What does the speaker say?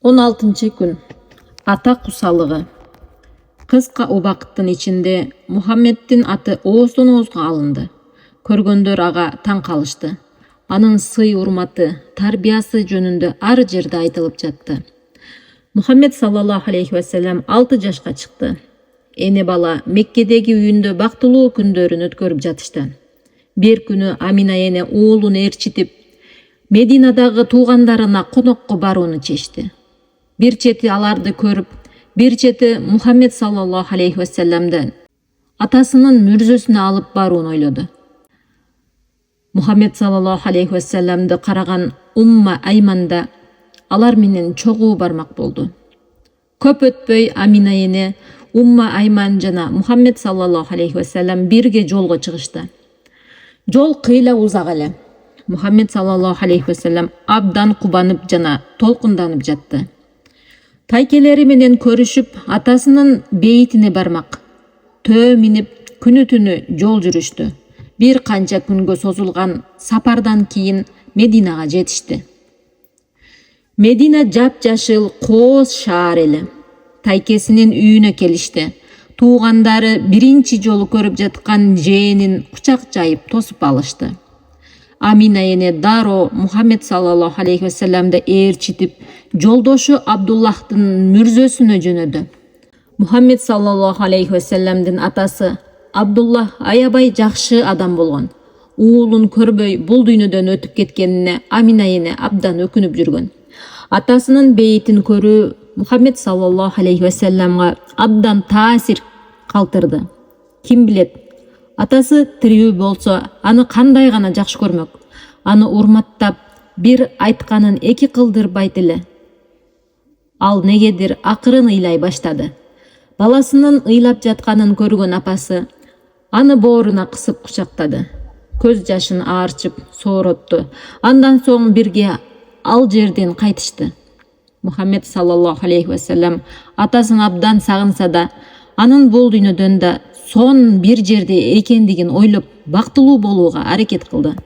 16-күн. Ата кусалыгы. Кыска убакыттын ичинде Мухаммеддин аты ооздон оозго алынды. Көргөндөр ага таң калышты. Анын сый урматы, тарбиясы жөнүндө ар жерде айтылып жатты. Мухаммед саллаллаху алейхи вассалам 6 жашка чыкты. Эне бала Меккедеги үйүндө бактылуу күндөрүн өткөрүп жатышты. Бир күнү Амина эне уулун ээрчитип, Мединадагы туугандарына конокко барууну чечти. Бир чети аларды көрүп, бир чети Мухаммед саллаллаху алейхи вассаламды атасынын мүрзөсүнө алып барууну ойлоду. Мухаммед саллаллаху алейхи вассаламды караган Умма Айманда алар менен чогуу бармак болду. Көп өтпөй Амина эне, Умма Айман жана Мухаммед саллаллаху алейхи вассалам бирге жолго чыгышты. Жол кыйла узак эле. Мухаммед саллаллаху алейхи вассалам абдан кубанып жана толкунданып жатты. Тайкелери менен көрүшүп, атасынын бейитине бармак. Төө минип, күнү түнү жол жүрүштү. Бир канча күнгө созулган сапардан кийин Мединага жетишти. Медина жапжашыл кооз шаар эле. Тайкесинин үйүнө келишти. Туугандары биринчи жолу көрүп жаткан жээнин кучак жайып тосуп алышты. Амина эне дароо Мухаммед саллаллаху алейхи вассаламды ээрчитип, жолдошу Абдуллахтын мүрзөсүнө жөнөдү. Мухаммед саллаллаху алейхи вассаламдын атасы Абдуллах аябай жакшы адам болгон. Уулун көрбөй бул дүйнөдөн өтүп кеткенине Амина эне абдан өкүнүп жүргөн. Атасынын бейитин көрүү Мухаммед саллаллаху алейхи вассаламга абдан таасир калтырды. Ким билет, атасы тирүү болсо, аны кандай гана жакшы көрмөк. Аны урматтап, бир айтканын эки кылдырбайт эле. Ал негедир акырын ыйлай баштады. Баласынын ыйлап жатканын көргөн апасы аны бооруна кысып кучактады. Көз жашын аарчып, сооротту. Андан соң бирге ал жерден кайтышты. Мухаммед саллаллаху алейхи вассалам атасын абдан сагынса да, анын бул дүйнөдөн да сон бир жерде экендигин ойлоп, бактылуу болууга аракет кылды.